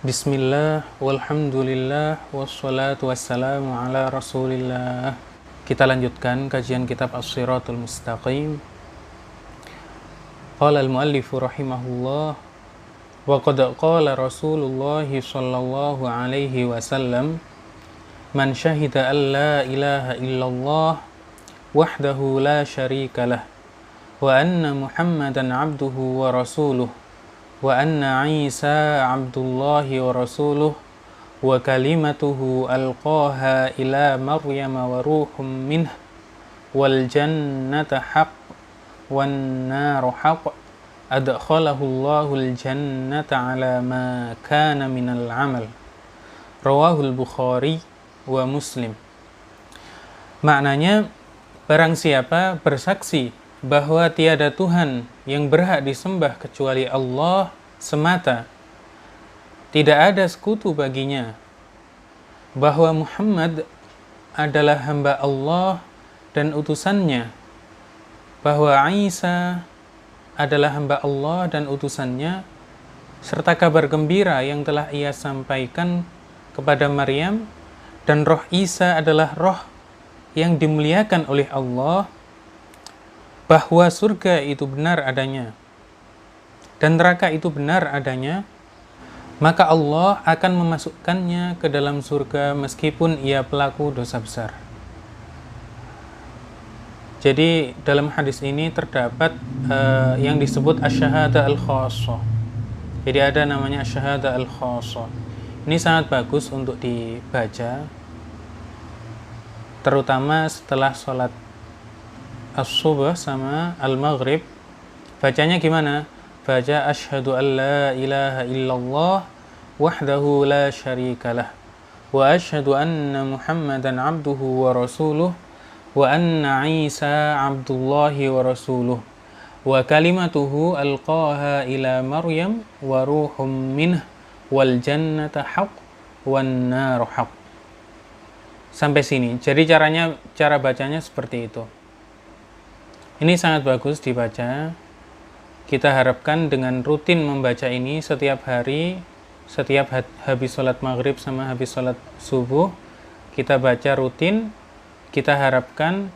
Bismillah, walhamdulillah, wassalatu wassalamu ala rasulillah. Kita lanjutkan kajian kitab As-Siratul Mustaqim. Qala al-muallifu rahimahullah, wa qad qala Rasulullah sallallahu alaihi wasallam, man syahida an la ilaha illallah wahdahu la syarika lah, wa anna Muhammadan abduhu wa rasuluh, wa anna Isa abdullahi wa rasuluh wa kalimatuhu alqaha ila Maryam wa ruhum minh wal jannata haq wan naru haq adkhalahu Allahul jannata ala ma kana minal amal. Rawahul Bukhari wa Muslim. Maknanya, barang siapa bersaksi bahwa tiada Tuhan yang berhak disembah kecuali Allah semata, tidak ada sekutu baginya, bahwa Muhammad adalah hamba Allah dan utusannya, bahwa Isa adalah hamba Allah dan utusannya, serta kabar gembira yang telah ia sampaikan kepada Maryam, dan roh Isa adalah roh yang dimuliakan oleh Allah, bahwa surga itu benar adanya dan neraka itu benar adanya, maka Allah akan memasukkannya ke dalam surga meskipun ia pelaku dosa besar. Jadi dalam hadis ini terdapat yang disebut asyhadah al-khassah. Jadi ada namanya asyhadah al-khassah. Ini sangat bagus untuk dibaca, terutama setelah sholat as-subuh sama al-maghrib. Bacanya gimana? Baca asyhadu an la ilaha illallah wahdahu la syarikalah wa asyhadu anna Muhammadan abduhu wa rasuluh wa anna Isa abdullahi wa rasuluh wa kalimatuhu alqaha ila Maryam wa ruhum minh wal jannata haq wan naru haq. Sampai sini. Jadi cara bacanya seperti itu. Ini sangat bagus dibaca. Kita harapkan dengan rutin membaca ini setiap hari, setiap habis sholat maghrib sama habis sholat subuh, kita baca rutin. Kita harapkan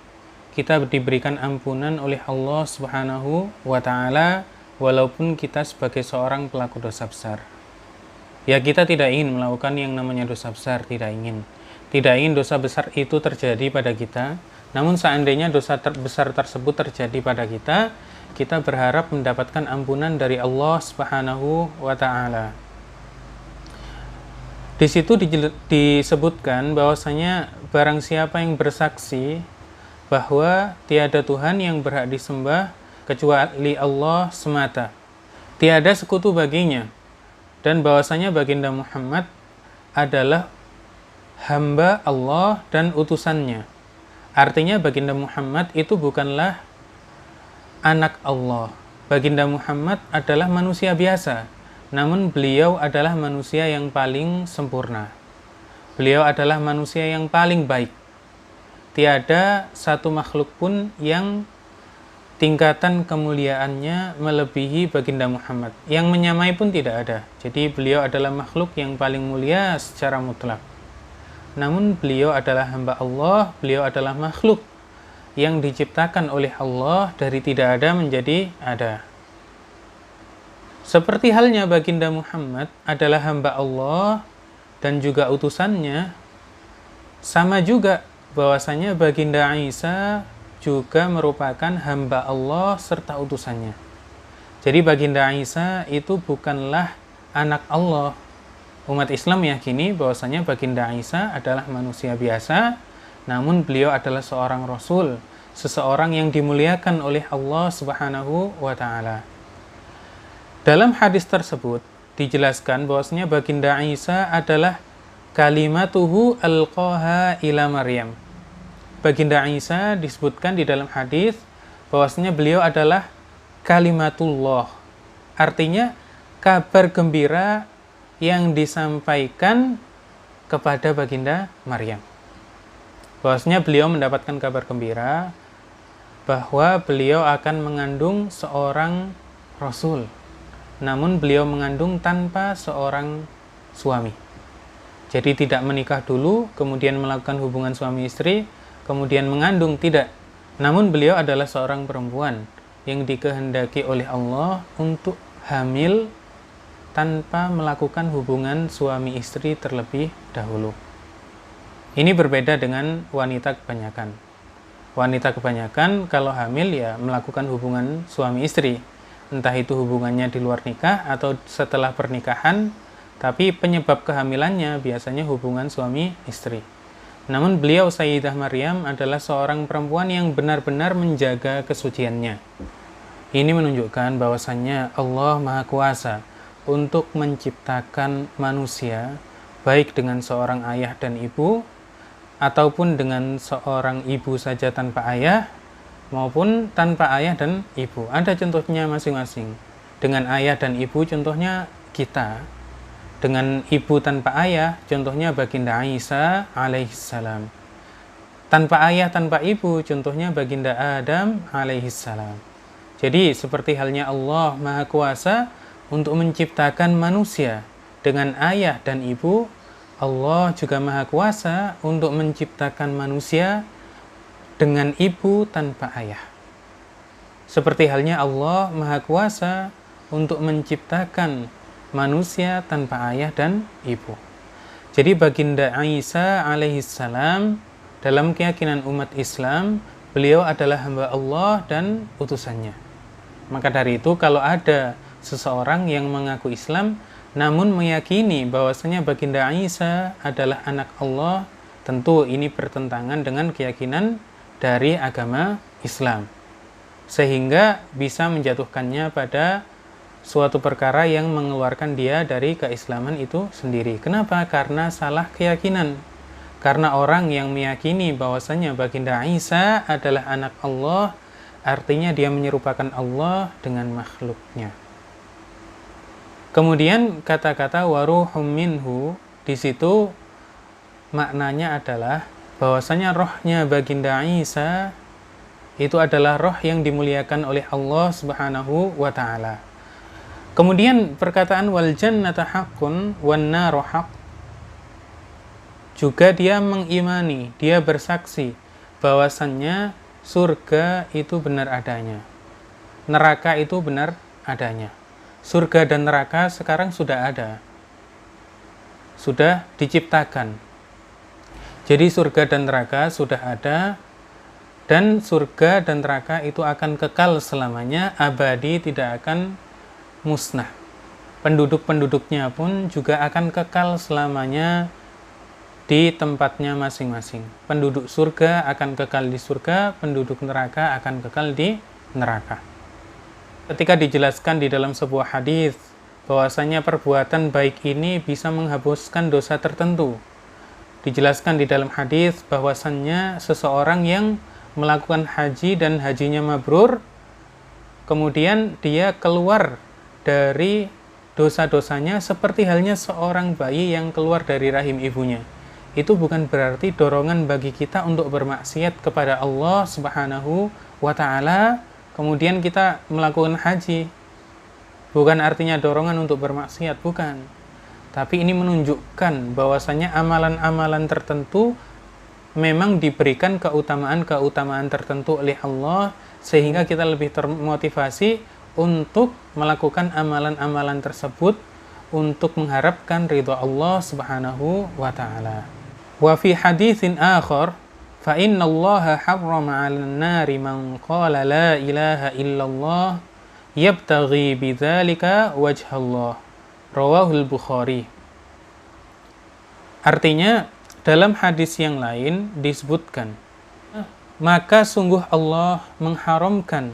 kita diberikan ampunan oleh Allah Subhanahu wa Ta'ala, walaupun kita sebagai seorang pelaku dosa besar. Ya, kita tidak ingin melakukan yang namanya dosa besar, tidak ingin. Tidak ingin dosa besar itu terjadi pada kita. Namun seandainya dosa besar tersebut terjadi pada kita, kita berharap mendapatkan ampunan dari Allah Subhanahu wa Ta'ala. Di situ disebutkan bahwasanya barang siapa yang bersaksi bahwa tiada Tuhan yang berhak disembah kecuali Allah semata, tiada sekutu baginya, dan bahwasanya baginda Muhammad adalah hamba Allah dan utusannya. Artinya baginda Muhammad itu bukanlah anak Allah. Baginda Muhammad adalah manusia biasa, namun beliau adalah manusia yang paling sempurna. Beliau adalah manusia yang paling baik. Tiada satu makhluk pun yang tingkatan kemuliaannya melebihi baginda Muhammad. Yang menyamai pun tidak ada. Jadi beliau adalah makhluk yang paling mulia secara mutlak. Namun beliau adalah hamba Allah, beliau adalah makhluk yang diciptakan oleh Allah dari tidak ada menjadi ada. Seperti halnya baginda Muhammad adalah hamba Allah dan juga utusannya, sama juga bahwasanya baginda Isa juga merupakan hamba Allah serta utusannya. Jadi baginda Isa itu bukanlah anak Allah. Umat Islam meyakini bahwasanya baginda Isa adalah manusia biasa, namun beliau adalah seorang rasul, seseorang yang dimuliakan oleh Allah Subhanahu wa Ta'ala. Dalam hadis tersebut dijelaskan bahwasanya baginda Isa adalah kalimatuhu alqaha ila Maryam. Baginda Isa disebutkan di dalam hadis bahwasanya beliau adalah kalimatullah. Artinya kabar gembira yang disampaikan kepada baginda Maryam. Bahwasanya beliau mendapatkan kabar gembira bahwa beliau akan mengandung seorang rasul. Namun beliau mengandung tanpa seorang suami. Jadi tidak menikah dulu, kemudian melakukan hubungan suami istri, kemudian mengandung, tidak. Namun beliau adalah seorang perempuan yang dikehendaki oleh Allah untuk hamil tanpa melakukan hubungan suami istri terlebih dahulu. Ini berbeda dengan wanita kebanyakan. Wanita kebanyakan kalau hamil ya melakukan hubungan suami istri. Entah itu hubungannya di luar nikah atau setelah pernikahan, tapi penyebab kehamilannya biasanya hubungan suami istri. Namun beliau Sayyidah Maryam adalah seorang perempuan yang benar-benar menjaga kesuciannya. Ini menunjukkan bahwasannya Allah Maha Kuasa untuk menciptakan manusia baik dengan seorang ayah dan ibu ataupun dengan seorang ibu saja tanpa ayah maupun tanpa ayah dan ibu. Ada contohnya masing-masing. Dengan ayah dan ibu contohnya kita. Dengan ibu tanpa ayah contohnya Baginda Isa alaihissalam. Tanpa ayah tanpa ibu contohnya Baginda Adam alaihissalam. Jadi seperti halnya Allah Maha Kuasa untuk menciptakan manusia dengan ayah dan ibu, Allah juga Maha Kuasa untuk menciptakan manusia dengan ibu tanpa ayah. Seperti halnya Allah Maha Kuasa untuk menciptakan manusia tanpa ayah dan ibu. Jadi Baginda Isa alaihissalam dalam keyakinan umat Islam, beliau adalah hamba Allah dan utusannya. Maka dari itu kalau ada seseorang yang mengaku Islam namun meyakini bahwasanya Baginda Isa adalah anak Allah, tentu ini bertentangan dengan keyakinan dari agama Islam. Sehingga bisa menjatuhkannya pada suatu perkara yang mengeluarkan dia dari keislaman itu sendiri. Kenapa? Karena salah keyakinan. Karena orang yang meyakini bahwasanya Baginda Isa adalah anak Allah, artinya dia menyerupakan Allah dengan makhluknya. Kemudian kata-kata waruhum minhu di situ maknanya adalah bahwasanya rohnya Baginda Isa itu adalah roh yang dimuliakan oleh Allah Subhanahu wa taala. Kemudian perkataan wal jannata haqqun wan naru haqq juga dia mengimani, dia bersaksi bahwasannya surga itu benar adanya. Neraka itu benar adanya. Surga dan neraka sekarang sudah ada. Sudah diciptakan. Jadi surga dan neraka sudah ada, dan surga dan neraka itu akan kekal selamanya, abadi, tidak akan musnah. Penduduk-penduduknya pun juga akan kekal selamanya di tempatnya masing-masing. Penduduk surga akan kekal di surga, penduduk neraka akan kekal di neraka. Ketika dijelaskan di dalam sebuah hadis bahwasanya perbuatan baik ini bisa menghapuskan dosa tertentu. Dijelaskan di dalam hadis bahwasannya seseorang yang melakukan haji dan hajinya mabrur, kemudian dia keluar dari dosa-dosanya seperti halnya seorang bayi yang keluar dari rahim ibunya. Itu bukan berarti dorongan bagi kita untuk bermaksiat kepada Allah Subhanahu wa taala, kemudian kita melakukan haji. Bukan artinya dorongan untuk bermaksiat, bukan. Tapi ini menunjukkan bahwasanya amalan-amalan tertentu memang diberikan keutamaan-keutamaan tertentu oleh Allah, sehingga kita lebih termotivasi untuk melakukan amalan-amalan tersebut untuk mengharapkan ridha Allah Subhanahu wa taala. Wa fi haditsin akhar fa inna Allah harrama 'alan nari man qala la ilaha illallah yabtaghi bidzalika wajha Allah. Rawahul Bukhari. Artinya dalam hadis yang lain disebutkan, maka sungguh Allah mengharamkan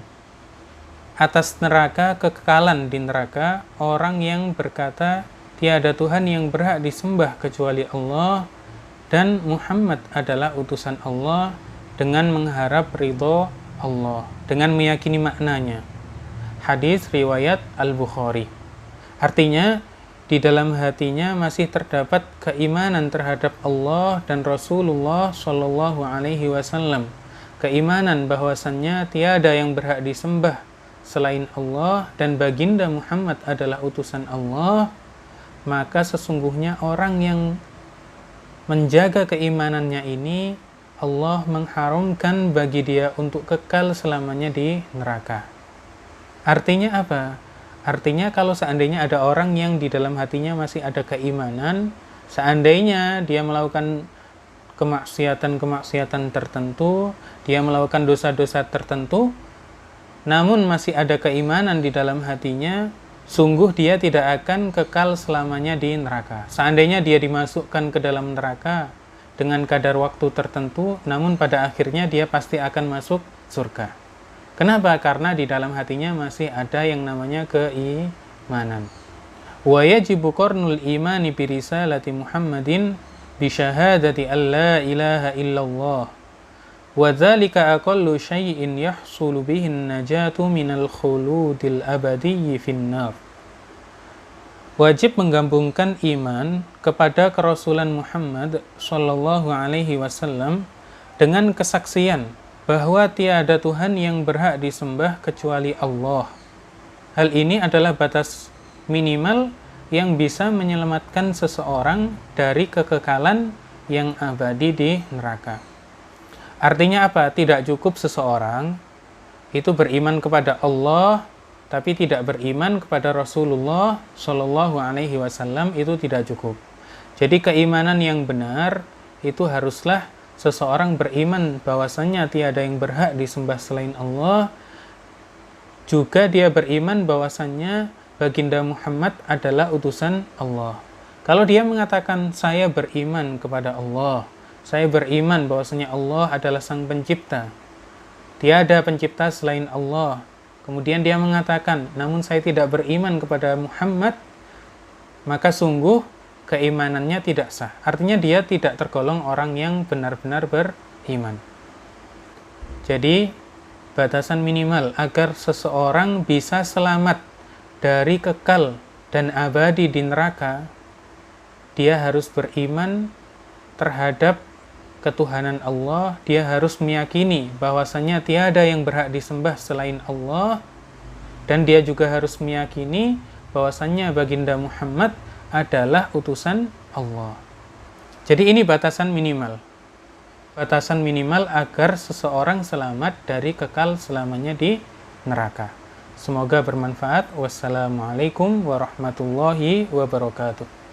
atas neraka, kekekalan di neraka, orang yang berkata tiada Tuhan yang berhak disembah kecuali Allah dan Muhammad adalah utusan Allah, dengan mengharap ridho Allah, dengan meyakini maknanya. Hadis riwayat Al-Bukhari. Artinya di dalam hatinya masih terdapat keimanan terhadap Allah dan Rasulullah Shallallahu Alaihi Wasallam, keimanan bahwasannya tiada yang berhak disembah selain Allah dan Baginda Muhammad adalah utusan Allah, maka sesungguhnya orang yang menjaga keimanannya ini, Allah mengharamkan bagi dia untuk kekal selamanya di neraka. Artinya apa? Artinya kalau seandainya ada orang yang di dalam hatinya masih ada keimanan, seandainya dia melakukan kemaksiatan-kemaksiatan tertentu, dia melakukan dosa-dosa tertentu, namun masih ada keimanan di dalam hatinya, sungguh dia tidak akan kekal selamanya di neraka. Seandainya dia dimasukkan ke dalam neraka dengan kadar waktu tertentu, namun pada akhirnya dia pasti akan masuk surga. Kenapa? Karena di dalam hatinya masih ada yang namanya keimanan. Wa yajibu qarnul imani bi risalati Muhammadin bi syahadati alla ilaha illallah. Wa dzalika aqallu syai'in yahsulu bihi an-najatu minal khuludil abadiyyi fin-nar. Wajib menggabungkan iman kepada kerasulan Muhammad sallallahu alaihi wasallam dengan kesaksian bahwa tiada Tuhan yang berhak disembah kecuali Allah. Hal ini adalah batas minimal yang bisa menyelamatkan seseorang dari kekekalan yang abadi di neraka. Artinya apa? Tidak cukup seseorang itu beriman kepada Allah tapi tidak beriman kepada Rasulullah Shallallahu Alaihi Wasallam, itu tidak cukup. Jadi keimanan yang benar itu haruslah seseorang beriman bahwasanya tiada yang berhak disembah selain Allah, juga dia beriman bahwasanya baginda Muhammad adalah utusan Allah. Kalau dia mengatakan saya beriman kepada Allah, saya beriman bahwasanya Allah adalah sang pencipta, tiada pencipta selain Allah, kemudian dia mengatakan namun saya tidak beriman kepada Muhammad, maka sungguh keimanannya tidak sah. Artinya dia tidak tergolong orang yang benar-benar beriman. Jadi batasan minimal agar seseorang bisa selamat dari kekal dan abadi di neraka, dia harus beriman terhadap ketuhanan Allah, dia harus meyakini bahwasanya tiada yang berhak disembah selain Allah, dan dia juga harus meyakini bahwasanya baginda Muhammad adalah utusan Allah. Jadi ini batasan minimal. Batasan minimal agar seseorang selamat dari kekal selamanya di neraka. Semoga bermanfaat. Wassalamualaikum warahmatullahi wabarakatuh.